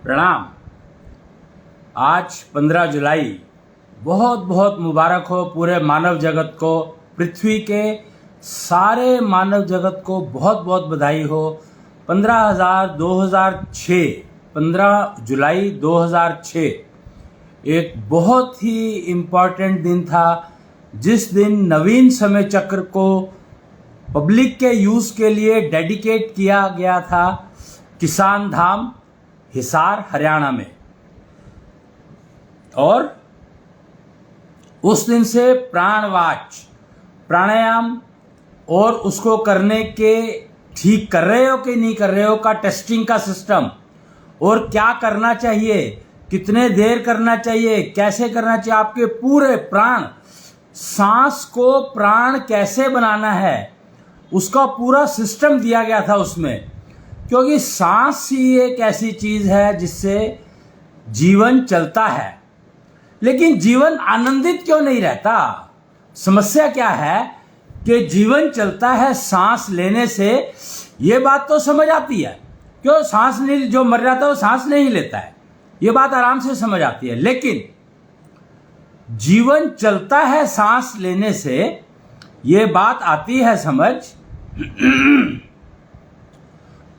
प्रणाम। आज 15 जुलाई बहुत बहुत मुबारक हो पूरे मानव जगत को, पृथ्वी के सारे मानव जगत को बहुत बहुत बधाई हो। 15 जुलाई 2006 एक बहुत ही इम्पॉर्टेंट दिन था, जिस दिन नवीन समय चक्र को पब्लिक के यूज़ के लिए डेडिकेट किया गया था किसान धाम हिसार हरियाणा में। और उस दिन से प्राणवाच प्राणायाम और उसको करने के ठीक कर रहे हो कि नहीं कर रहे हो का टेस्टिंग का सिस्टम, और क्या करना चाहिए, कितने देर करना चाहिए, कैसे करना चाहिए, आपके पूरे प्राण, सांस को प्राण कैसे बनाना है, उसका पूरा सिस्टम दिया गया था उसमें। क्योंकि सांस ही एक ऐसी चीज है जिससे जीवन चलता है, लेकिन जीवन आनंदित क्यों नहीं रहता? समस्या क्या है कि जीवन चलता है सांस लेने से, ये बात तो समझ आती है। क्यों सांस नहीं, जो मर जाता है वो सांस नहीं लेता है, ये बात आराम से समझ आती है। लेकिन जीवन चलता है सांस लेने से, ये बात आती है समझ।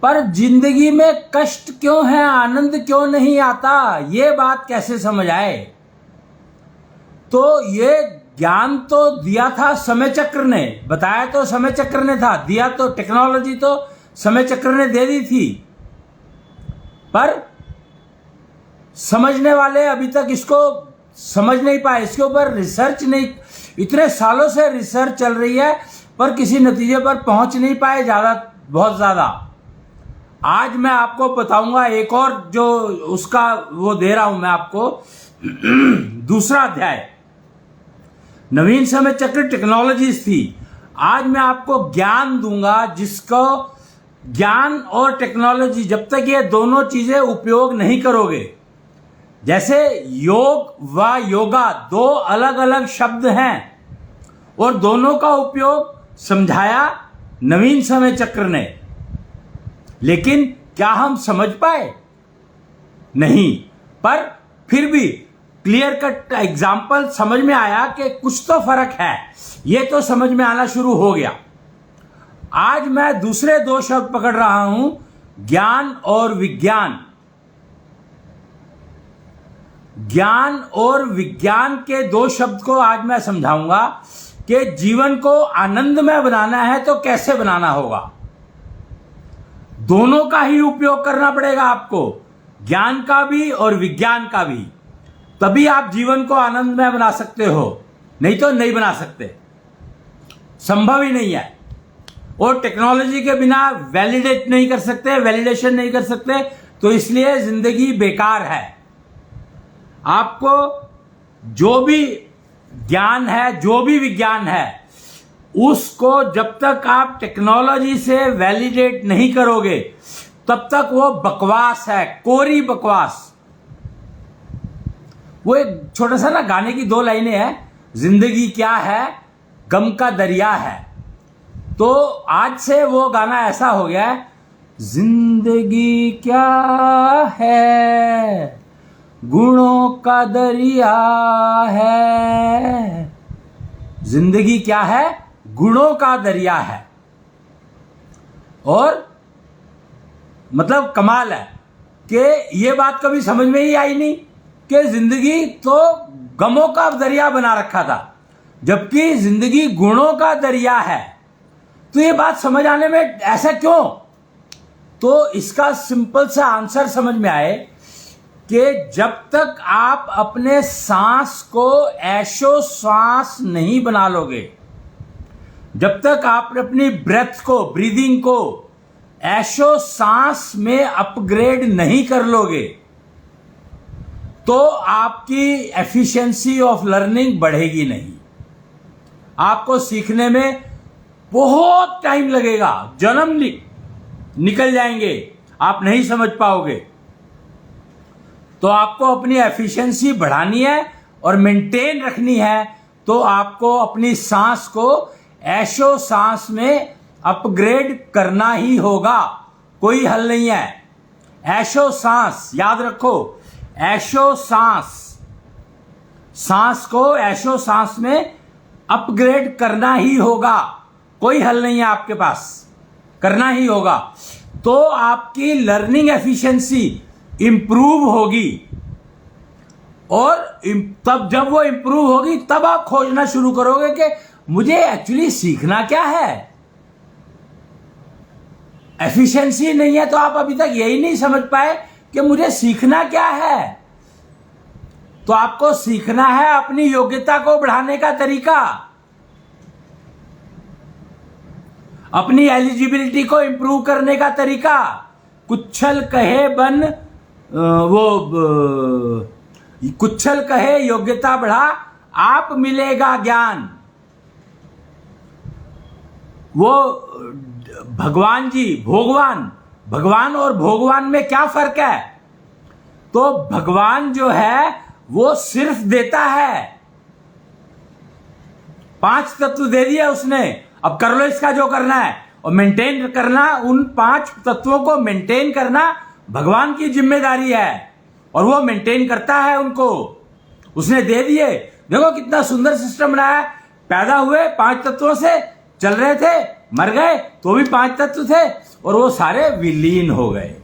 पर जिंदगी में कष्ट क्यों है, आनंद क्यों नहीं आता, ये बात कैसे समझ आए? तो ये ज्ञान तो दिया था समय चक्र ने, बताया तो समय चक्र ने था, दिया तो टेक्नोलॉजी तो समय चक्र ने दे दी थी, पर समझने वाले अभी तक इसको समझ नहीं पाए। इसके ऊपर रिसर्च नहीं, इतने सालों से रिसर्च चल रही है पर किसी नतीजे पर पहुंच नहीं पाए बहुत ज्यादा। आज मैं आपको बताऊंगा एक और जो उसका वो दे रहा हूं मैं आपको दूसरा अध्याय, नवीन समय चक्र टेक्नोलॉजीज थी। आज मैं आपको ज्ञान दूंगा जिसको, ज्ञान और टेक्नोलॉजी, जब तक ये दोनों चीजें उपयोग नहीं करोगे, जैसे योग व योगा दो अलग अलग शब्द हैं और दोनों का उपयोग समझाया नवीन समय चक्र ने, लेकिन क्या हम समझ पाए? नहीं। पर फिर भी क्लियर कट एग्जाम्पल समझ में आया कि कुछ तो फर्क है, ये तो समझ में आना शुरू हो गया। आज मैं दूसरे दो शब्द पकड़ रहा हूं, ज्ञान और विज्ञान। ज्ञान और विज्ञान के दो शब्द को आज मैं समझाऊंगा कि जीवन को आनंदमय बनाना है तो कैसे बनाना होगा। दोनों का ही उपयोग करना पड़ेगा आपको, ज्ञान का भी और विज्ञान का भी, तभी आप जीवन को आनंदमय बना सकते हो, नहीं तो नहीं बना सकते, संभव ही नहीं है। और टेक्नोलॉजी के बिना वैलिडेट नहीं कर सकते, वैलिडेशन नहीं कर सकते, तो इसलिए जिंदगी बेकार है। आपको जो भी ज्ञान है, जो भी विज्ञान है, उसको जब तक आप टेक्नोलॉजी से वैलिडेट नहीं करोगे तब तक वो बकवास है, कोरी बकवास। वो एक छोटा सा ना गाने की दो लाइनें हैं, जिंदगी क्या है, गम का दरिया है। तो आज से वो गाना ऐसा हो गया है, जिंदगी क्या है, गुणों का दरिया है। जिंदगी क्या है, गुणों का दरिया है। और मतलब कमाल है कि ये बात कभी समझ में ही आई नहीं कि जिंदगी तो गमों का दरिया बना रखा था, जबकि जिंदगी गुणों का दरिया है। तो ये बात समझ आने में ऐसा क्यों? तो इसका सिंपल सा आंसर समझ में आए कि जब तक आप अपने सांस को ऐशो सांस नहीं बना लोगे, जब तक आप अपनी ब्रेथ को, ब्रीदिंग को ऐशो सांस में अपग्रेड नहीं कर लोगे, तो आपकी एफिशिएंसी ऑफ लर्निंग बढ़ेगी नहीं। आपको सीखने में बहुत टाइम लगेगा, जन्म निकल जाएंगे, आप नहीं समझ पाओगे। तो आपको अपनी एफिशिएंसी बढ़ानी है और मेंटेन रखनी है, तो आपको अपनी सांस को ऐशो सांस में अपग्रेड करना ही होगा, कोई हल नहीं है। ऐशो सांस, याद रखो, ऐशो सांस, सांस को ऐशो सांस में अपग्रेड करना ही होगा, कोई हल नहीं है आपके पास, करना ही होगा। तो आपकी लर्निंग एफिशिएंसी इंप्रूव होगी, और तब जब वो इंप्रूव होगी तब आप खोजना शुरू करोगे कि मुझे एक्चुअली सीखना क्या है। एफिशिएंसी नहीं है तो आप अभी तक यही नहीं समझ पाए कि मुझे सीखना क्या है। तो आपको सीखना है अपनी योग्यता को बढ़ाने का तरीका, अपनी एलिजिबिलिटी को इंप्रूव करने का तरीका। कुच्छल कहे बन कुच्छल कहे योग्यता बढ़ा, आप मिलेगा ज्ञान। वो भगवान जी, भगवान और भगवान में क्या फर्क है? तो भगवान जो है वो सिर्फ देता है, 5 तत्व दे दिया उसने, अब कर लो इसका जो करना है, और मेंटेन करना, उन 5 तत्वों को मेंटेन करना भगवान की जिम्मेदारी है, और वो मेंटेन करता है उनको, उसने दे दिए। देखो कितना सुंदर सिस्टम बनाया है। पैदा हुए 5 तत्वों से, चल रहे थे, मर गए तो भी 5 तत्व थे, और वो सारे विलीन हो गए।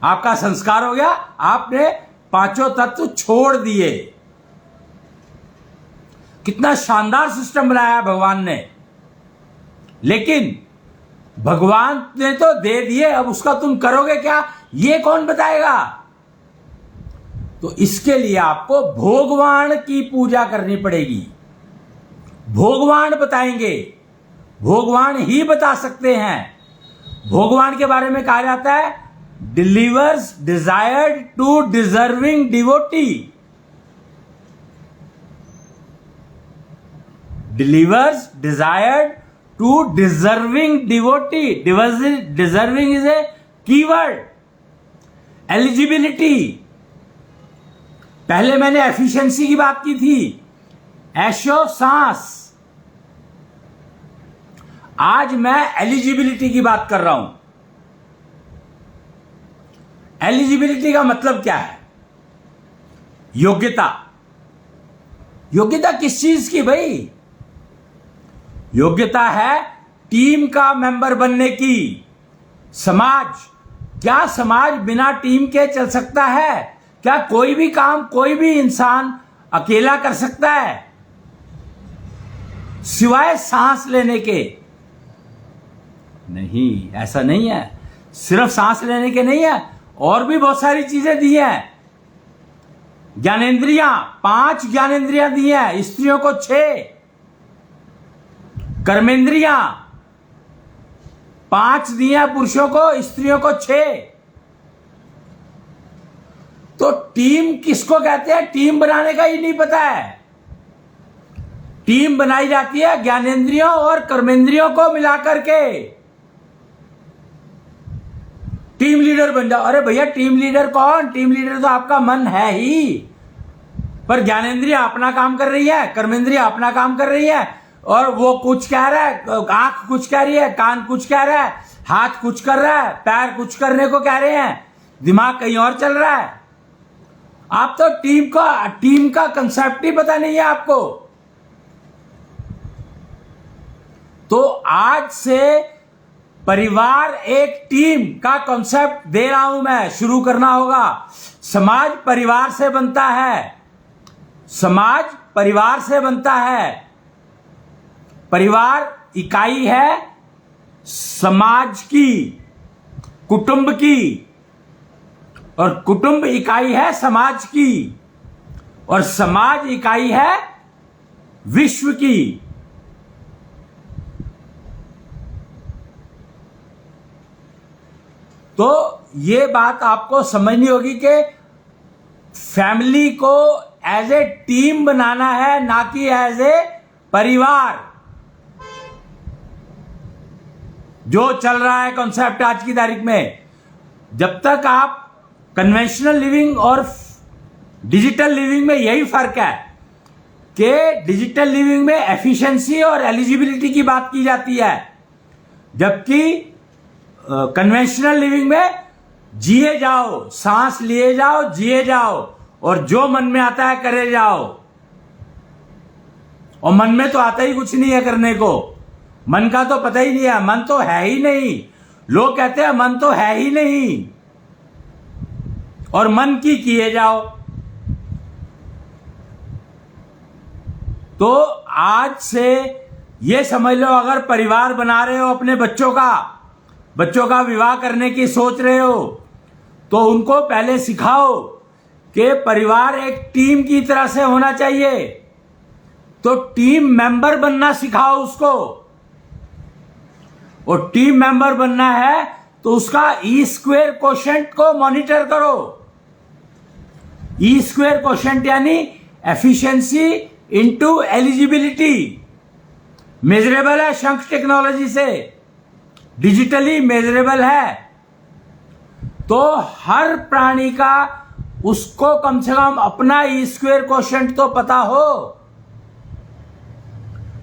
आपका संस्कार हो गया, आपने 5 तत्व छोड़ दिए। कितना शानदार सिस्टम बनाया भगवान ने। लेकिन भगवान ने तो दे दिए, अब उसका तुम करोगे क्या, ये कौन बताएगा? तो इसके लिए आपको भगवान की पूजा करनी पड़ेगी। भगवान बताएंगे, भगवान ही बता सकते हैं। भगवान के बारे में कहा जाता है, delivers desired to deserving devotee. Delivers desired to deserving devotee. Deserving is a keyword. Eligibility, पहले मैंने एफिशिएंसी की बात की थी, ऐशो सांस। आज मैं एलिजिबिलिटी की बात कर रहा हूं। एलिजिबिलिटी का मतलब क्या है? योग्यता। योग्यता किस चीज की भाई? योग्यता है टीम का मेंबर बनने की। समाज, क्या समाज बिना टीम के चल सकता है? क्या कोई भी काम कोई भी इंसान अकेला कर सकता है? सिवाय सांस लेने के नहीं, ऐसा नहीं है। सिर्फ सांस लेने के नहीं है, और भी बहुत सारी चीजें दी हैं। ज्ञानेंद्रियां, 5 ज्ञानेंद्रियां दी हैं, स्त्रियों को 6। कर्मेंद्रियां 5 दी हैं पुरुषों को, स्त्रियों को 6। तो टीम किसको कहते हैं? टीम बनाने का ही नहीं पता है। टीम बनाई जाती है ज्ञानेंद्रियों और कर्मेंद्रियों को मिलाकर के। टीम लीडर बन जाओ। अरे भैया, टीम लीडर कौन? टीम लीडर तो आपका मन है ही, पर ज्ञानेंद्रियां अपना काम कर रही है, कर्मेंद्रियां अपना काम कर रही है, और वो कुछ कह रहा है, आंख कुछ कह रही है, कान कुछ कह रहा है, हाथ कुछ कर रहा है, पैर कुछ करने को कह रहे हैं, दिमाग कहीं और चल रहा है। आप तो टीम का कंसेप्ट ही पता नहीं है आपको। तो आज से परिवार एक टीम का कॉन्सेप्ट दे रहा हूं मैं, शुरू करना होगा। समाज परिवार से बनता है, समाज परिवार से बनता है। परिवार इकाई है समाज की, कुटुंब की, और कुटुंब इकाई है समाज की, और समाज इकाई है विश्व की। तो ये बात आपको समझनी होगी कि फैमिली को एज ए टीम बनाना है, ना कि एज ए परिवार। जो चल रहा है कॉन्सेप्ट आज की तारीख में, जब तक आप कन्वेंशनल लिविंग और डिजिटल लिविंग में यही फर्क है कि डिजिटल लिविंग में एफिशिएंसी और एलिजिबिलिटी की बात की जाती है, जबकि कन्वेंशनल लिविंग में जिए जाओ, सांस लिए जाओ, जिए जाओ, और जो मन में आता है करे जाओ। और मन में तो आता ही कुछ नहीं है करने को, मन का तो पता ही नहीं है, मन तो है ही नहीं। लोग कहते हैं मन तो है ही नहीं, और मन की किए जाओ। तो आज से ये समझ लो, अगर परिवार बना रहे हो, अपने बच्चों का विवाह करने की सोच रहे हो, तो उनको पहले सिखाओ कि परिवार एक टीम की तरह से होना चाहिए। तो टीम मेंबर बनना सिखाओ उसको, और टीम मेंबर बनना है तो उसका ई-स्क्वेयर कोशेंट को मॉनिटर करो। ई-स्क्वेयर कोशेंट यानी एफिशिएंसी इनटू एलिजिबिलिटी, मेजरेबल है शंख टेक्नोलॉजी से, डिजिटली मेजरेबल है। तो हर प्राणी का उसको कम से कम अपना ई-स्क्वेयर कोशेंट तो पता हो,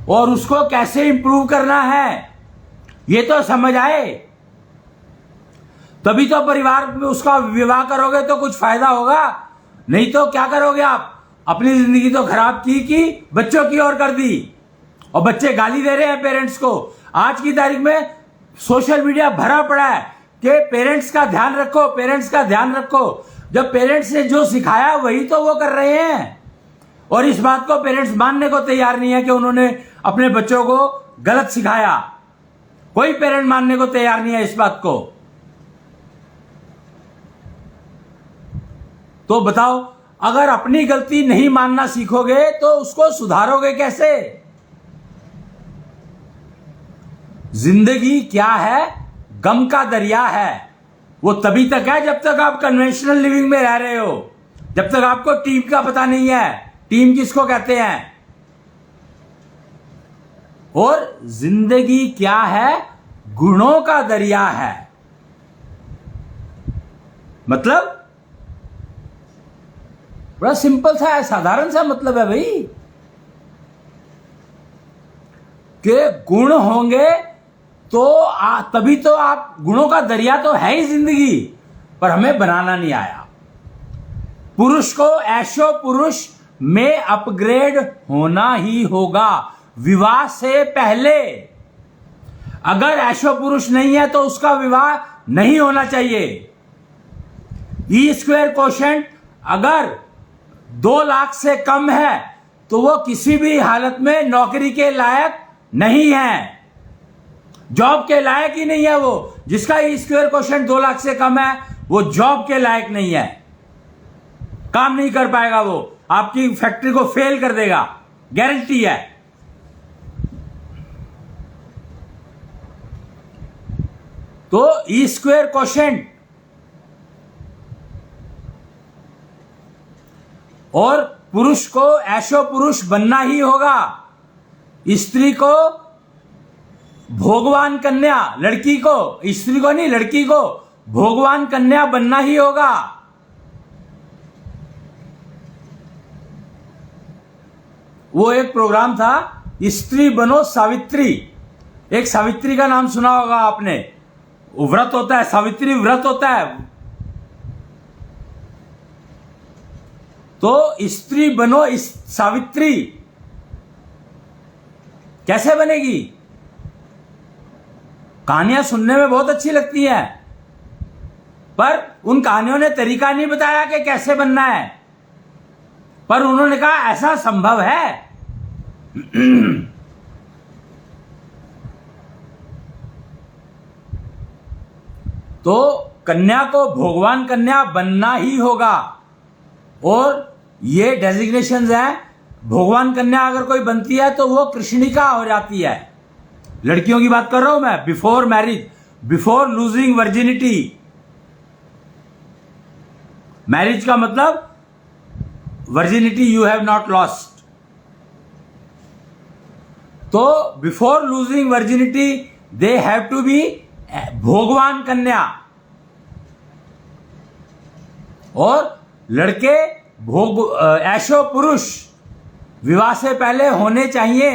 और उसको कैसे इंप्रूव करना है ये तो समझ आए, तभी तो परिवार में उसका विवाह करोगे तो कुछ फायदा होगा। नहीं तो क्या करोगे आप, अपनी जिंदगी तो खराब की बच्चों की ओर कर दी, और बच्चे गाली दे रहे हैं पेरेंट्स को। आज की तारीख में सोशल मीडिया भरा पड़ा है कि पेरेंट्स का ध्यान रखो, पेरेंट्स का ध्यान रखो। जब पेरेंट्स ने जो सिखाया वही तो वो कर रहे हैं, और इस बात को पेरेंट्स मानने को तैयार नहीं है कि उन्होंने अपने बच्चों को गलत सिखाया। कोई पेरेंट मानने को तैयार नहीं है इस बात को। तो बताओ, अगर अपनी गलती नहीं मानना सीखोगे तो उसको सुधारोगे कैसे? जिंदगी क्या है? गम का दरिया है। वो तभी तक है जब तक आप कन्वेंशनल लिविंग में रह रहे हो, जब तक आपको टीम का पता नहीं है, टीम किसको कहते हैं। और जिंदगी क्या है? गुणों का दरिया है। मतलब बड़ा सिंपल सा है, साधारण सा मतलब है भाई, कि गुण होंगे तो तभी तो आप, गुणों का दरिया तो है ही जिंदगी, पर हमें बनाना नहीं आया। पुरुष को ऐशो पुरुष में अपग्रेड होना ही होगा विवाह से पहले। अगर ऐशो पुरुष नहीं है तो उसका विवाह नहीं होना चाहिए। ई-स्क्वेयर कोशेंट अगर 2 लाख से कम है तो वो किसी भी हालत में नौकरी के लायक नहीं है, जॉब के लायक ही नहीं है। वो जिसका ई-स्क्वेयर कोशेंट 2 लाख से कम है वो जॉब के लायक नहीं है, काम नहीं कर पाएगा, वो आपकी फैक्ट्री को फेल कर देगा, गारंटी है। तो ई-स्क्वेयर कोशेंट, और पुरुष को ऐशो पुरुष बनना ही होगा। स्त्री को भोगवान कन्या, लड़की को, स्त्री को नहीं लड़की को भोगवान कन्या बनना ही होगा। वो एक प्रोग्राम था, स्त्री बनो सावित्री। एक सावित्री का नाम सुना होगा आपने, व्रत होता है, सावित्री व्रत होता है। तो स्त्री बनो सावित्री कैसे बनेगी? कहानियां सुनने में बहुत अच्छी लगती हैं, पर उन कहानियों ने तरीका नहीं बताया कि कैसे बनना है, पर उन्होंने कहा ऐसा संभव है। तो कन्या को भगवान कन्या बनना ही होगा, और ये डेजिग्नेशंस हैं। भगवान कन्या अगर कोई बनती है तो वो कृष्णिका हो जाती है। लड़कियों की बात कर रहा हूं मैं, before marriage, before losing virginity. Marriage का मतलब virginity you have not lost. तो before losing virginity they have to be भगवान कन्या, और लड़के ऐशो पुरुष विवाह से पहले होने चाहिए,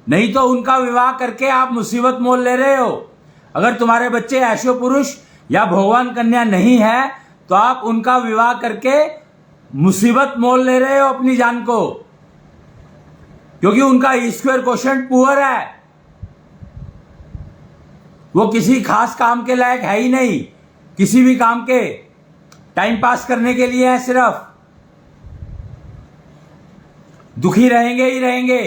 नहीं तो उनका विवाह करके आप मुसीबत मोल ले रहे हो। अगर तुम्हारे बच्चे ऐशो पुरुष या भगवान कन्या नहीं है तो आप उनका विवाह करके मुसीबत मोल ले रहे हो अपनी जान को, क्योंकि उनका स्क्वायर क्वोशंट पुअर है, वो किसी खास काम के लायक है ही नहीं, किसी भी काम के, टाइम पास करने के लिए है सिर्फ, दुखी रहेंगे ही रहेंगे।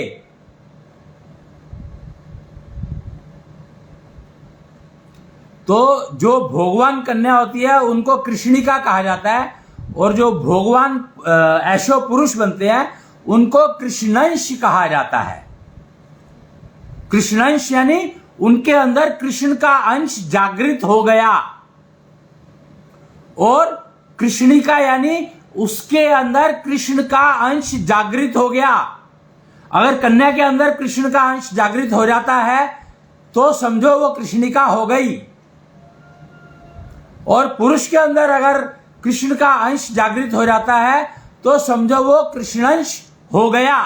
तो जो भगवान कन्या होती है उनको कृष्णिका कहा जाता है, और जो भगवान ऐशो पुरुष बनते हैं उनको कृष्णंश कहा जाता है। कृष्णंश यानी उनके अंदर कृष्ण का अंश जागृत हो गया, और कृष्णिका यानी उसके अंदर कृष्ण का अंश जागृत हो गया। अगर कन्या के अंदर कृष्ण का अंश जागृत हो जाता है तो समझो वो कृष्णिका हो गई, और पुरुष के अंदर अगर कृष्ण का अंश जागृत हो जाता है तो समझो वो कृष्णंश हो गया।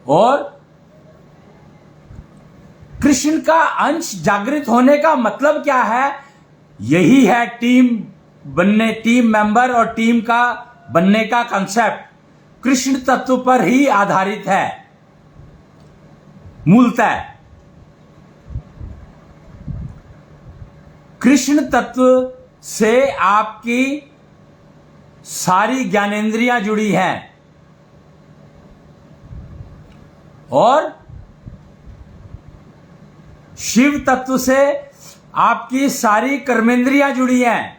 और कृष्ण का अंश जागृत होने का मतलब क्या है? यही है टीम मेंबर और टीम का बनने का कंसेप्ट कृष्ण तत्व पर ही आधारित है मूलतः। कृष्ण तत्व से आपकी सारी ज्ञानेंद्रियां जुड़ी हैं, और शिव तत्व से आपकी सारी कर्मेंद्रियां जुड़ी हैं।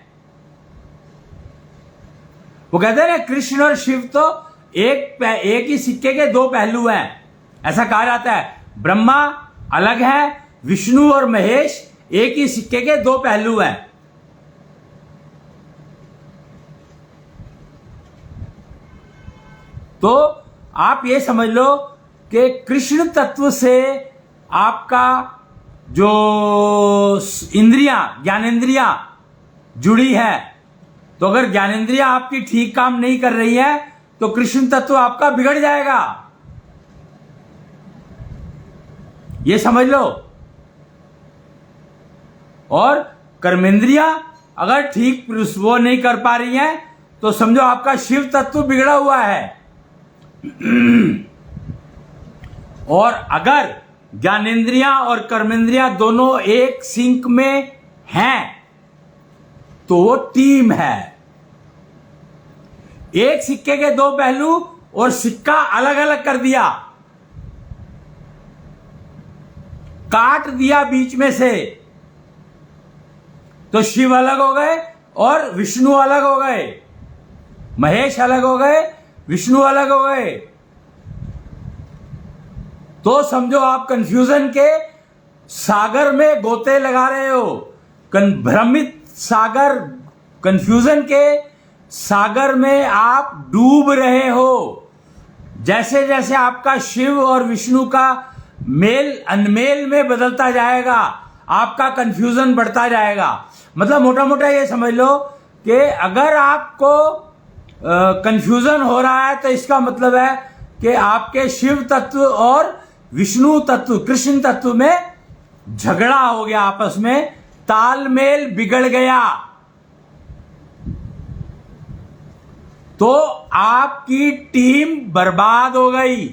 वो कहते हैं ना, कृष्ण और शिव तो एक ही सिक्के के दो पहलू हैं, ऐसा कहा जाता है। ब्रह्मा अलग है, विष्णु और महेश एक ही सिक्के के दो पहलू हैं। तो आप ये समझ लो कि कृष्ण तत्व से आपका जो इंद्रियां, ज्ञानेंद्रियां जुड़ी है, तो अगर ज्ञानेंद्रियां आपकी ठीक काम नहीं कर रही है तो कृष्ण तत्व आपका बिगड़ जाएगा, ये समझ लो। और कर्मेंद्रियां अगर ठीक वो नहीं कर पा रही हैं तो समझो आपका शिव तत्व बिगड़ा हुआ है। और अगर ज्ञानेंद्रियां और कर्मेंद्रियां दोनों एक सिंक में हैं तो वो टीम है। एक सिक्के के दो पहलू और सिक्का अलग अलग कर दिया, काट दिया बीच में से, तो शिव अलग हो गए और विष्णु अलग हो गए, महेश अलग हो गए, विष्णु अलग हो गए। तो समझो आप कंफ्यूजन के सागर में गोते लगा रहे हो, भ्रमित सागर, कंफ्यूजन के सागर में आप डूब रहे हो। जैसे जैसे आपका शिव और विष्णु का मेल अनमेल में बदलता जाएगा, आपका कंफ्यूजन बढ़ता जाएगा। मतलब मोटा मोटा ये समझ लो कि अगर आपको कंफ्यूजन हो रहा है तो इसका मतलब है कि आपके शिव तत्व और विष्णु तत्व, कृष्ण तत्व में झगड़ा हो गया, आपस में तालमेल बिगड़ गया। तो आपकी टीम बर्बाद हो गई।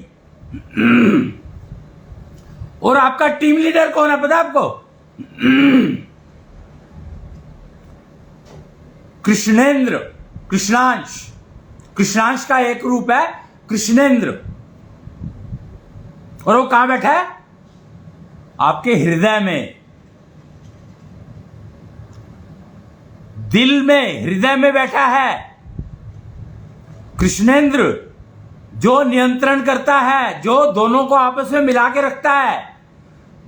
और आपका टीम लीडर कौन है पता है आपको? कृष्णेंद्र, कृष्णांश। कृष्णांश का एक रूप है कृष्णेंद्र, और वो कहां बैठा है? आपके हृदय में, दिल में, हृदय में बैठा है कृष्णेंद्र, जो नियंत्रण करता है, जो दोनों को आपस में मिला के रखता है।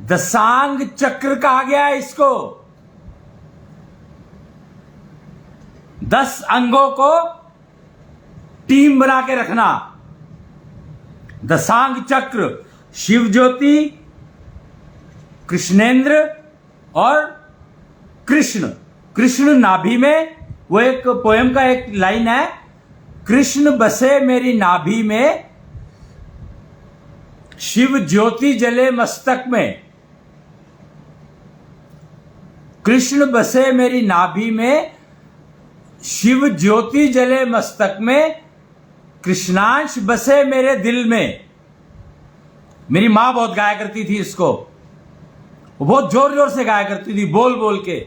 दशांग चक्र कहा गया है इसको। 10 अंगों को टीम बना के रखना। दशांग चक्र, शिव ज्योति, कृष्णेंद्र और कृष्ण। कृष्ण नाभि में, वो एक पोएम का एक लाइन है, कृष्ण बसे मेरी नाभि में, शिव ज्योति जले मस्तक में, कृष्ण बसे मेरी नाभि में, शिव ज्योति जले मस्तक में, कृष्णांश बसे मेरे दिल में। मेरी मां बहुत गाया करती थी इसको, वो बहुत जोर जोर से गाया करती थी, बोल बोल के,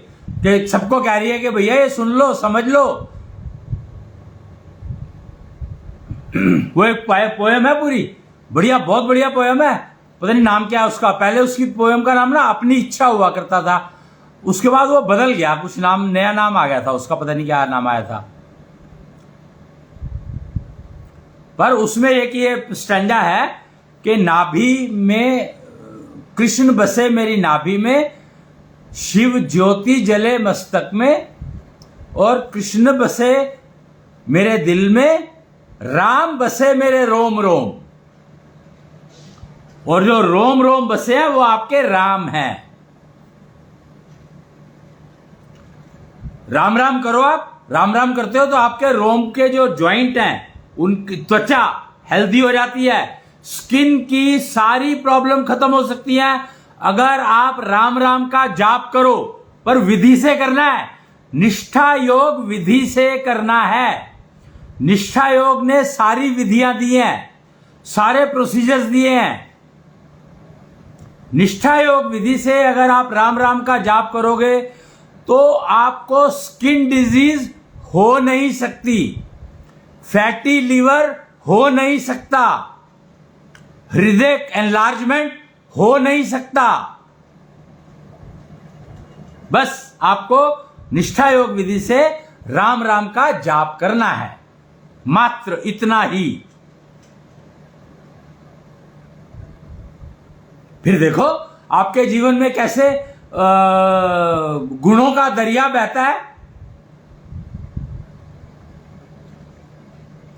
कि सबको कह रही है कि भैया ये सुन लो, समझ लो। वो एक पोएम है पूरी, बढ़िया, बहुत बढ़िया पोएम है, पता नहीं नाम क्या है उसका। पहले उसकी पोएम का नाम ना अपनी इच्छा हुआ करता था, उसके बाद वो बदल गया, कुछ नाम, नया नाम आ गया था उसका, पता नहीं क्या नाम आया था। पर उसमें एक ये स्टैंजा है कि नाभि में, कृष्ण बसे मेरी नाभि में, शिव ज्योति जले मस्तक में, और कृष्ण बसे मेरे दिल में, राम बसे मेरे रोम रोम। और जो रोम रोम बसे हैं वो आपके राम हैं। राम राम करो, आप राम राम करते हो तो आपके रोम के जो जॉइंट हैं, उनकी त्वचा हेल्दी हो जाती है, स्किन की सारी प्रॉब्लम खत्म हो सकती है अगर आप राम राम का जाप करो। पर विधि से करना है, निष्ठा योग विधि से करना है। निष्ठा योग ने सारी विधियां दी हैं, सारे प्रोसीजर्स दिए हैं। निष्ठा योग विधि से अगर आप राम राम का जाप करोगे तो आपको स्किन डिजीज हो नहीं सकती, फैटी लीवर हो नहीं सकता, हृदय एनलार्जमेंट हो नहीं सकता। बस आपको निष्ठा योग विधि से राम राम का जाप करना है, मात्र इतना ही। फिर देखो आपके जीवन में कैसे गुणों का दरिया बहता है।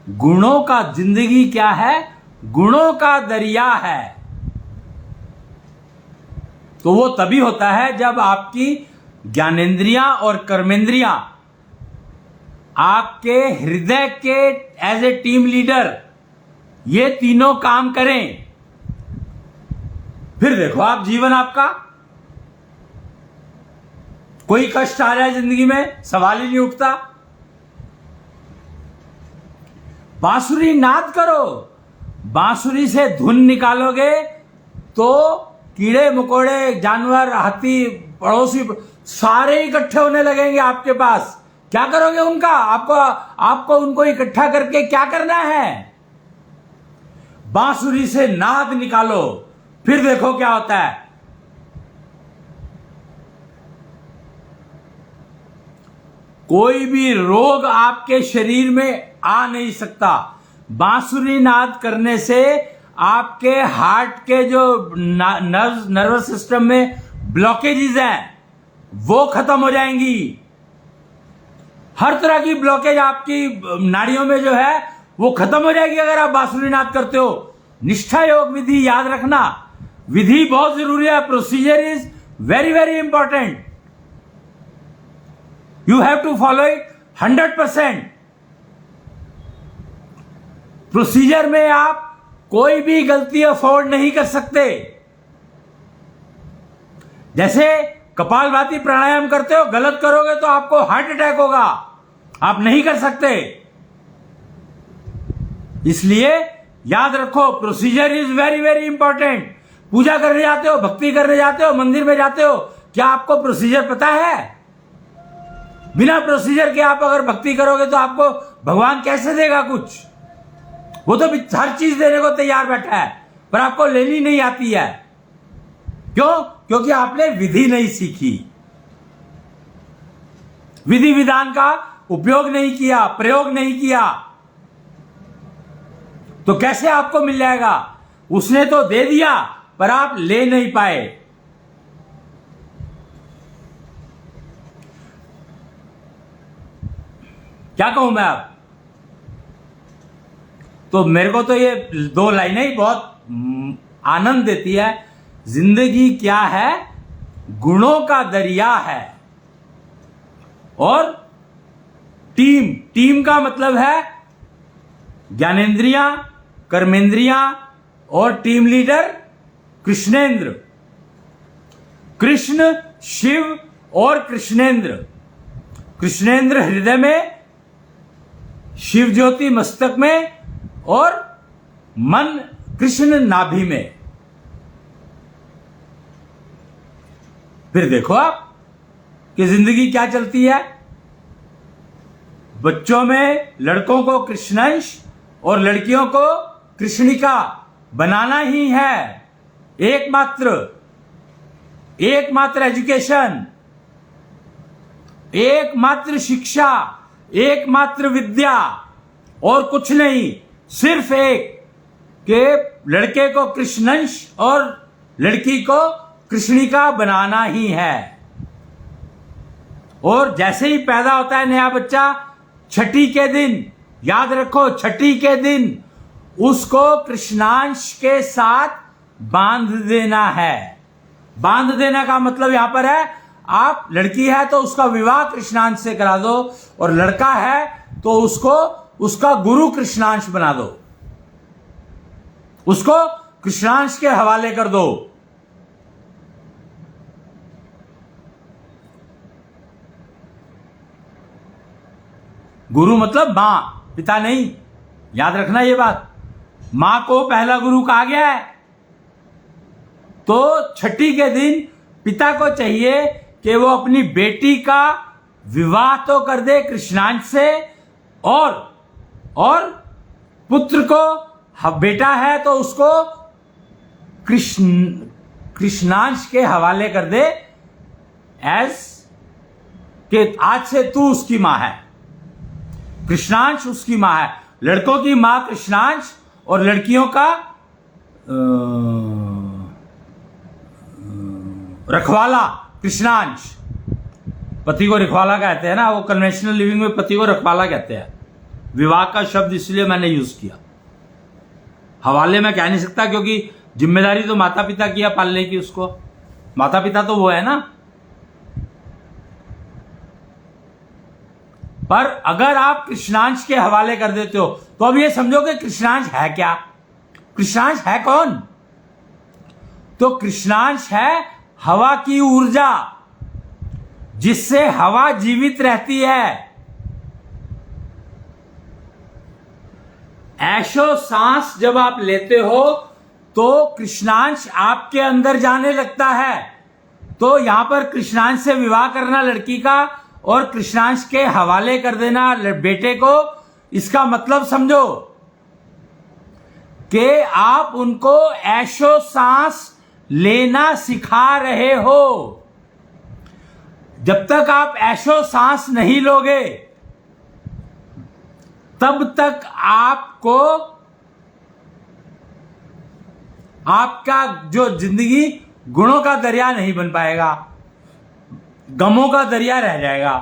गुणों का, जिंदगी क्या है? गुणों का दरिया है। तो वो तभी होता है जब आपकी ज्ञानेंद्रियां और कर्मेंद्रियां आपके हृदय के एज ए टीम लीडर ये तीनों काम करें। फिर देखो आप, जीवन आपका, कोई कष्ट आ जाए जिंदगी में सवाल ही नहीं उठता। बांसुरी नाद करो, बांसुरी से धुन निकालोगे तो कीड़े मकोड़े, जानवर, हाथी, पड़ोसी सारे इकट्ठे होने लगेंगे आपके पास। क्या करोगे उनका? आपको उनको इकट्ठा करके क्या करना है? बांसुरी से नाद निकालो, फिर देखो क्या होता है। कोई भी रोग आपके शरीर में आ नहीं सकता। बांसुरी नाद करने से आपके हार्ट के जो नर्वस सिस्टम में ब्लॉकेजेस हैं वो खत्म हो जाएंगी। हर तरह की ब्लॉकेज आपकी नाड़ियों में जो है वो खत्म हो जाएगी अगर आप बांसुरी नाद करते हो। निष्ठा योग विधि याद रखना, विधि बहुत जरूरी है। Procedure is very very important. You have to follow it 100%। Procedure में आप कोई भी गलती अफोर्ड नहीं कर सकते। जैसे कपालभाति प्राणायाम करते हो, गलत करोगे तो आपको हार्ट अटैक होगा, आप नहीं कर सकते। इसलिए याद रखो, procedure is very very important. पूजा करने जाते हो, भक्ति करने जाते हो, मंदिर में जाते हो, क्या आपको प्रोसीजर पता है? बिना प्रोसीजर के आप अगर भक्ति करोगे तो आपको भगवान कैसे देगा कुछ? वो तो हर चीज देने को तैयार बैठा है, पर आपको लेनी नहीं आती है। क्यों? क्योंकि आपने विधि नहीं सीखी, विधि विधान का उपयोग नहीं किया, प्रयोग नहीं किया, तो कैसे आपको मिल जाएगा? उसने तो दे दिया पर आप ले नहीं पाए। क्या कहूं मैं आप? तो मेरे को तो ये दो लाइनें ही बहुत आनंद देती है। जिंदगी क्या है? गुणों का दरिया है। और टीम का मतलब है ज्ञानेंद्रियां, कर्मेंद्रियां और टीम लीडर कृष्णेंद्र। कृष्ण, शिव और कृष्णेंद्र। कृष्णेंद्र हृदय में, शिव ज्योति मस्तक में और मन कृष्ण नाभि में। फिर देखो आप कि जिंदगी क्या चलती है। बच्चों में लड़कों को कृष्णंश और लड़कियों को कृष्णिका बनाना ही है। एकमात्र एजुकेशन, एकमात्र शिक्षा, एकमात्र विद्या और कुछ नहीं, सिर्फ एक कि लड़के को कृष्णंश और लड़की को कृष्णिका बनाना ही है। और जैसे ही पैदा होता है नया बच्चा, छठी के दिन, याद रखो, छठी के दिन उसको कृष्णांश के साथ बांध देना है। बांध देने का मतलब यहां पर है, आप लड़की है तो उसका विवाह कृष्णांश से करा दो, और लड़का है तो उसको उसका गुरु कृष्णांश बना दो, उसको कृष्णांश के हवाले कर दो। गुरु मतलब मां, पिता नहीं, याद रखना ये बात। मां को पहला गुरु कहा गया है, तो छठी के दिन पिता को चाहिए कि वो अपनी बेटी का विवाह तो कर दे कृष्णांश से, और पुत्र को, बेटा है तो उसको कृष्णांश के हवाले कर दे, एज कि आज से तू उसकी मां है, कृष्णांश उसकी मां है। लड़कों की मां कृष्णांश और लड़कियों का रखवाला कृष्णांश। पति को रखवाला कहते हैं ना, वो कन्वेंशनल लिविंग में पति को रखवाला कहते हैं। विवाह का शब्द इसलिए मैंने यूज किया, हवाले में कह नहीं सकता, क्योंकि जिम्मेदारी तो माता पिता की है पालने की, उसको माता पिता तो वो है ना। पर अगर आप कृष्णांश के हवाले कर देते हो तो अब ये समझो कि कृष्णांश है क्या, कृष्णांश है कौन। तो कृष्णांश है हवा की ऊर्जा, जिससे हवा जीवित रहती है। ऐशो सांस जब आप लेते हो तो कृष्णांश आपके अंदर जाने लगता है। तो यहां पर कृष्णांश से विवाह करना लड़की का और कृष्णांश के हवाले कर देना बेटे को, इसका मतलब समझो कि आप उनको ऐशो सांस लेना सिखा रहे हो। जब तक आप ऐशो सांस नहीं लोगे तब तक आपको आपका जो जिंदगी गुणों का दरिया नहीं बन पाएगा, गमों का दरिया रह जाएगा।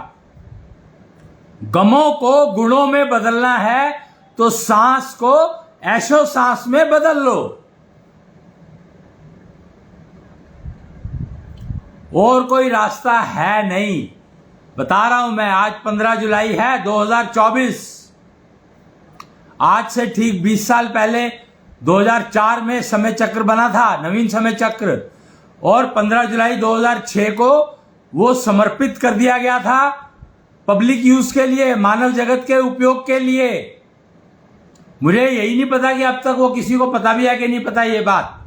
गमों को गुणों में बदलना है तो सांस को ऐशो सांस में बदल लो। और कोई रास्ता है नहीं, बता रहा हूं मैं। आज 15 जुलाई है 2024। आज से ठीक 20 साल पहले 2004 में समय चक्र बना था, नवीन समय चक्र, और 15 जुलाई 2006 को वो समर्पित कर दिया गया था पब्लिक यूज के लिए, मानव जगत के उपयोग के लिए। मुझे यही नहीं पता कि अब तक वो किसी को पता भी है कि नहीं पता ये बात।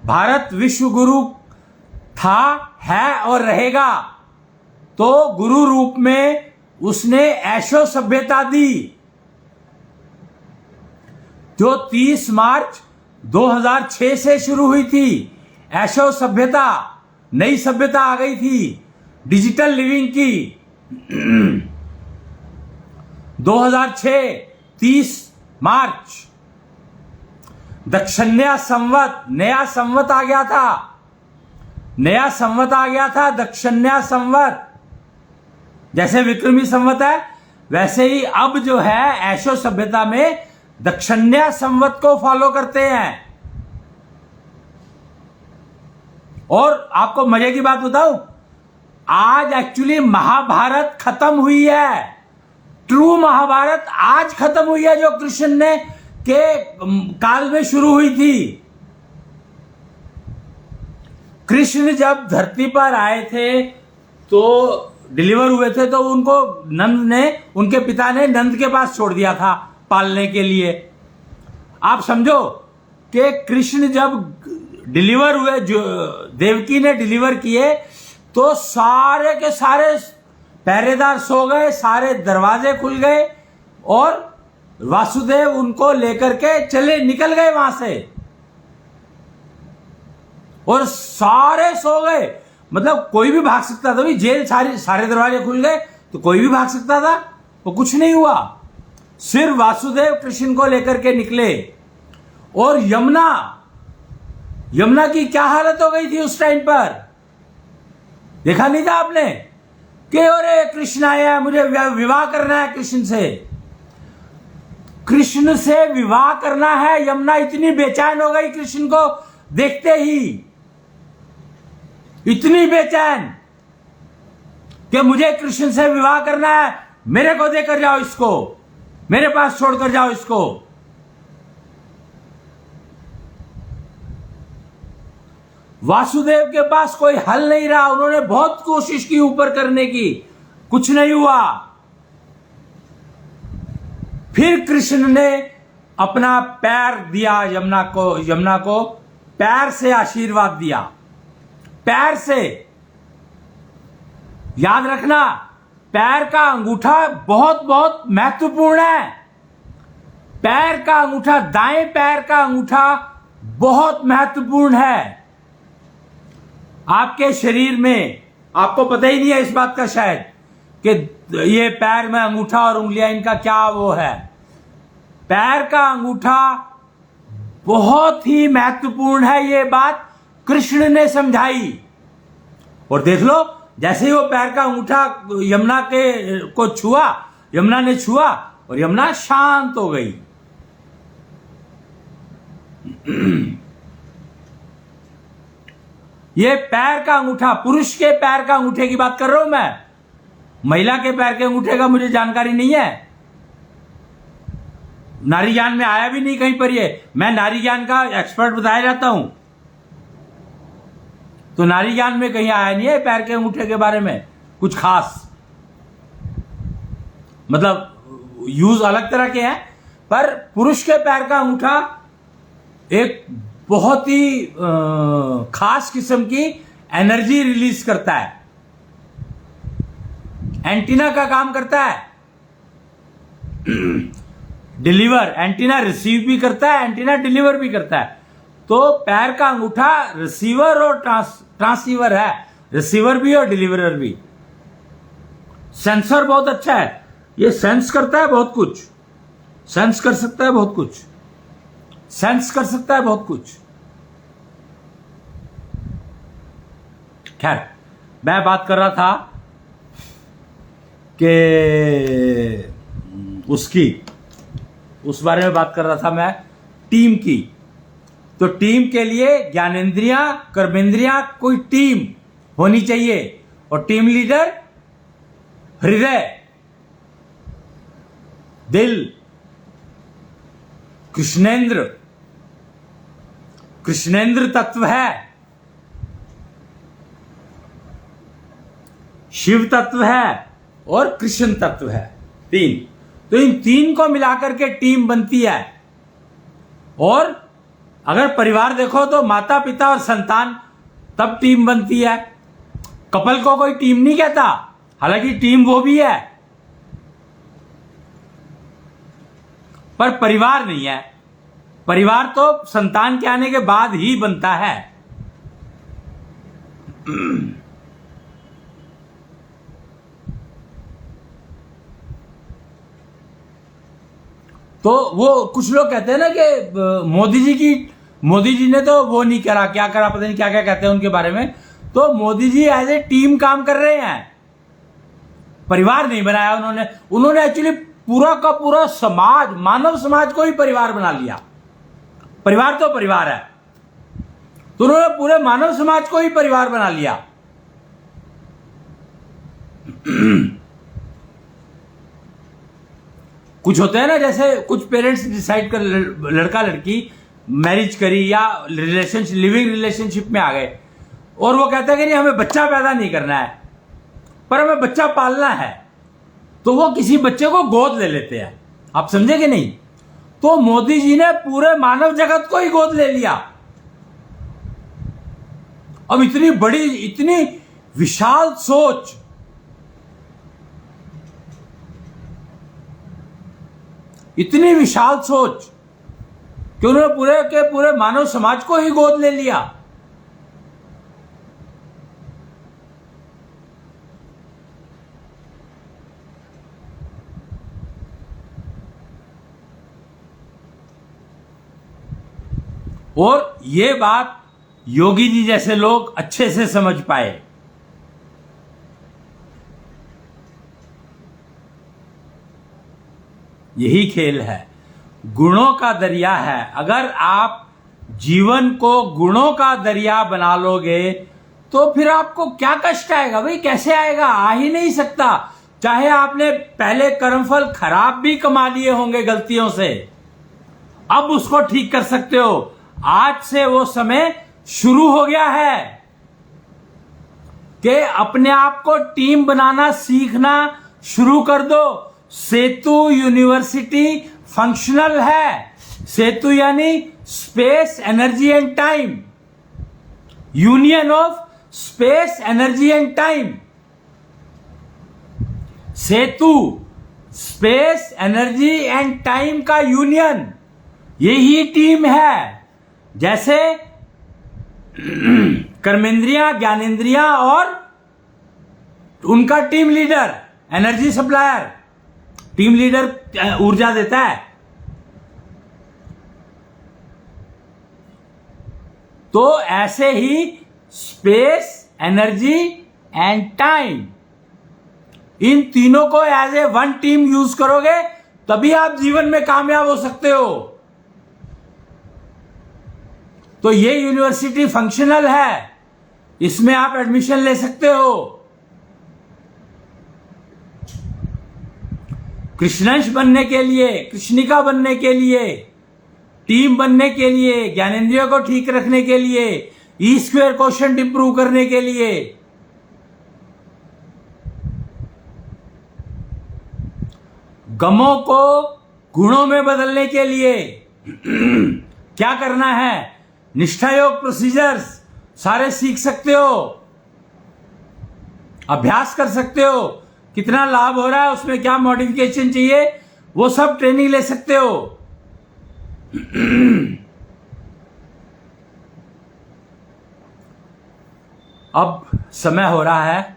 भारत विश्व गुरु था, है और रहेगा। तो गुरु रूप में उसने ऐशो सभ्यता दी, जो 30 मार्च 2006 से शुरू हुई थी। ऐशो सभ्यता, नई सभ्यता आ गई थी डिजिटल लिविंग की। 2006 30 मार्च दक्षिण्या संवत, नया संवत आ गया था, नया संवत आ गया था, दक्षिण्या संवत। जैसे विक्रमी संवत है वैसे ही अब जो है ऐशो सभ्यता में दक्षिण्या संवत को फॉलो करते हैं। और आपको मजे की बात बताऊं, आज एक्चुअली महाभारत खत्म हुई है। ट्रू महाभारत आज खत्म हुई है, जो कृष्ण ने के काल में शुरू हुई थी। कृष्ण जब धरती पर आए थे तो डिलीवर हुए थे, तो उनको नंद ने, उनके पिता ने नंद के पास छोड़ दिया था पालने के लिए। आप समझो कि कृष्ण जब डिलीवर हुए, जो देवकी ने डिलीवर किए, तो सारे के सारे पहरेदार सो गए, सारे दरवाजे खुल गए और वासुदेव उनको लेकर के निकल गए वहां से, और सारे सो गए। मतलब कोई भी भाग सकता था, जेल सारे दरवाजे खुल गए तो कोई भी भाग सकता था, तो कुछ नहीं हुआ। सिर्फ वासुदेव कृष्ण को लेकर के निकले। और यमुना की क्या हालत हो गई थी उस टाइम पर, देखा नहीं था आपने कि अरे कृष्ण आया, मुझे विवाह करना है कृष्ण से, कृष्ण से विवाह करना है। यमुना इतनी बेचैन हो गई कृष्ण को देखते ही, इतनी बेचैन कि मुझे कृष्ण से विवाह करना है, मेरे को देकर जाओ इसको, मेरे पास छोड़कर जाओ इसको। वासुदेव के पास कोई हल नहीं रहा, उन्होंने बहुत कोशिश की ऊपर करने की, कुछ नहीं हुआ। फिर कृष्ण ने अपना पैर दिया यमुना को पैर से आशीर्वाद दिया, पैर से। याद रखना, पैर का अंगूठा बहुत बहुत महत्वपूर्ण है। पैर का अंगूठा, दाएं पैर का अंगूठा बहुत महत्वपूर्ण है आपके शरीर में। आपको पता ही नहीं है इस बात का शायद कि ये पैर में अंगूठा और उंगलियां, इनका क्या वो है। पैर का अंगूठा बहुत ही महत्वपूर्ण है, ये बात कृष्ण ने समझाई। और देख लो, जैसे ही वो पैर का अंगूठा यमुना को छुआ, यमुना ने छुआ और यमुना शांत हो गई। ये पैर का अंगूठा, पुरुष के पैर का अंगूठे की बात कर रहा हूं मैं, महिला के पैर के अंगूठे का मुझे जानकारी नहीं है, नारी ज्ञान में आया भी नहीं कहीं पर। ये मैं नारी ज्ञान का एक्सपर्ट बताया जाता हूं, तो नारी ज्ञान में कहीं आया नहीं है पैर के अंगूठे के बारे में कुछ खास। मतलब यूज अलग तरह के हैं, पर पुरुष के पैर का अंगूठा एक बहुत ही खास किस्म की एनर्जी रिलीज करता है, एंटीना का काम करता है। डिलीवर, एंटीना रिसीव भी करता है, एंटीना डिलीवर भी करता है। तो पैर का अंगूठा रिसीवर और ट्रांसीवर है, रिसीवर भी और डिलीवरर भी। सेंसर बहुत अच्छा है, ये सेंस करता है बहुत कुछ, सेंस कर सकता है बहुत कुछ, सेंस कर सकता है बहुत कुछ। खैर, मैं बात कर रहा था कि उस बारे में बात कर रहा था मैं, टीम की। तो टीम के लिए ज्ञानेंद्रियां, कर्मेंद्रियां, कोई टीम होनी चाहिए। और टीम लीडर हृदय, दिल, कृष्णेंद्र तत्व है, शिव तत्व है और कृष्ण तत्व है, तीन। तो इन तीन को मिलाकर के टीम बनती है। और अगर परिवार देखो तो माता पिता और संतान, तब टीम बनती है। कपल को कोई टीम नहीं कहता, हालांकि टीम वो भी है, पर परिवार नहीं है। परिवार तो संतान के आने के बाद ही बनता है। तो वो कुछ लोग कहते हैं ना कि मोदी जी ने तो वो नहीं करा, क्या करा पता नहीं, क्या क्या कहते हैं उनके बारे में। तो Modi ji as a team काम कर रहे हैं, परिवार नहीं बनाया उन्होंने एक्चुअली पूरा का पूरा समाज, मानव समाज को ही परिवार बना लिया। परिवार तो परिवार है, तो उन्होंने पूरे मानव समाज को ही परिवार बना लिया। कुछ होते हैं ना, जैसे कुछ पेरेंट्स डिसाइड कर, लड़का लड़की मैरिज करी या रिलेशनशिप, लिविंग रिलेशनशिप में आ गए और वो कहता है कि नहीं हमें बच्चा पैदा नहीं करना है पर हमें बच्चा पालना है, तो वो किसी बच्चे को गोद ले लेते हैं। आप समझे कि नहीं? तो मोदी जी ने पूरे मानव जगत को ही गोद ले लिया। अब इतनी बड़ी, इतनी विशाल सोच, इतनी विशाल सोच कि उन्होंने पूरे के पूरे मानव समाज को ही गोद ले लिया। और ये बात योगी जी जैसे लोग अच्छे से समझ पाए। यही खेल है, गुणों का दरिया है। अगर आप जीवन को गुणों का दरिया बना लोगे तो फिर आपको क्या कष्ट आएगा भाई? कैसे आएगा? आ ही नहीं सकता। चाहे आपने पहले कर्मफल खराब भी कमा लिए होंगे गलतियों से, अब उसको ठीक कर सकते हो। आज से वो समय शुरू हो गया है कि अपने आप को टीम बनाना सीखना शुरू कर दो। सेतु यूनिवर्सिटी फंक्शनल है। सेतु यानी space, energy and time, union of space, energy and time. सेतु स्पेस, एनर्जी एंड टाइम का यूनियन, यही टीम है। जैसे कर्मेंद्रियां, ज्ञानेंद्रियां और उनका team leader, energy supplier, team leader ऊर्जा देता है। तो ऐसे ही स्पेस, एनर्जी एंड टाइम, इन तीनों को as a one team use करोगे तभी आप जीवन में कामयाब हो सकते हो। तो ये यूनिवर्सिटी फंक्शनल है, इसमें आप एडमिशन ले सकते हो। कृष्णंश बनने के लिए, कृष्णिका बनने के लिए, टीम बनने के लिए, ज्ञानेंद्रियों को ठीक रखने के लिए, ई स्क्वायर क्वोशंट इंप्रूव करने के लिए, गमों को गुणों में बदलने के लिए क्या करना है? निष्ठा योग प्रोसीजर्स सारे सीख सकते हो, अभ्यास कर सकते हो। कितना लाभ हो रहा है, उसमें क्या मॉडिफिकेशन चाहिए, वो सब ट्रेनिंग ले सकते हो। अब समय हो रहा है,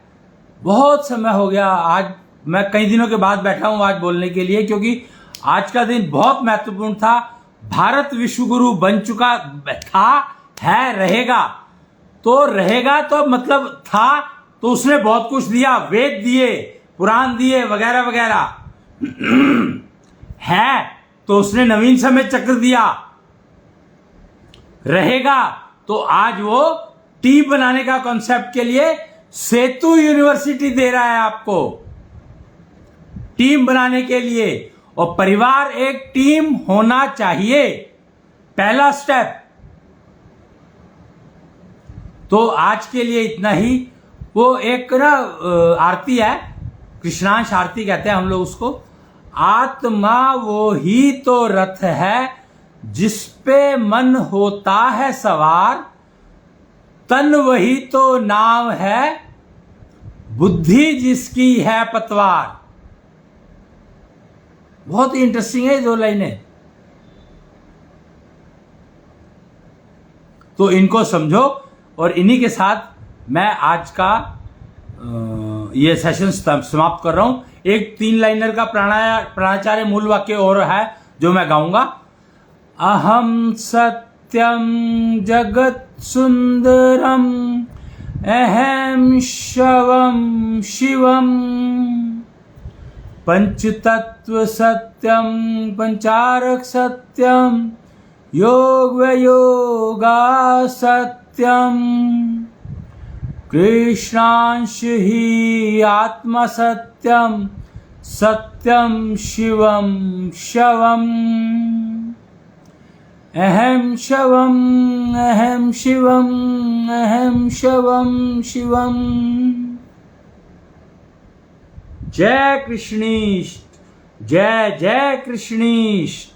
बहुत समय हो गया। आज मैं कई दिनों के बाद बैठा हूं आज बोलने के लिए, क्योंकि आज का दिन बहुत महत्वपूर्ण था। भारत विश्व गुरु बन चुका था, है, रहेगा। तो रहेगा तो मतलब था तो उसने बहुत कुछ दिया, वेद दिए, पुराण दिए, वगैरह वगैरह। है तो उसने नवीन समय चक्र दिया। रहेगा तो आज वो टीम बनाने का कॉन्सेप्ट के लिए सेतु यूनिवर्सिटी दे रहा है आपको, टीम बनाने के लिए। और परिवार एक टीम होना चाहिए, पहला स्टेप। तो आज के लिए इतना ही। वो एक ना आरती है, कृष्णांश आरती कहते हैं हम लोग उसको। आत्मा वो ही तो रथ है जिस पे मन होता है सवार, तन वही तो नाव है, बुद्धि जिसकी है पतवार। बहुत ही इंटरेस्टिंग है 2 लाइनें। तो इनको समझो, और इन्हीं के साथ मैं आज का ये सेशन समाप्त कर रहा हूं। एक 3 लाइनर का प्राणाचार्य मूल वाक्य और है जो मैं गाऊंगा। अहम सत्यम जगत सुंदरम अहम शवम शिवम, पंचतत्व सत्यम पंचारक सत्यम, योग व योगा सत्यम, कृष्णांश ही आत्मा सत्यम, सत्यम शिवम शवम, अहम शवम अहम शिवम अहम शवम शिवम। जय कृष्णीष्ट, जय जय कृष्णीष्ट।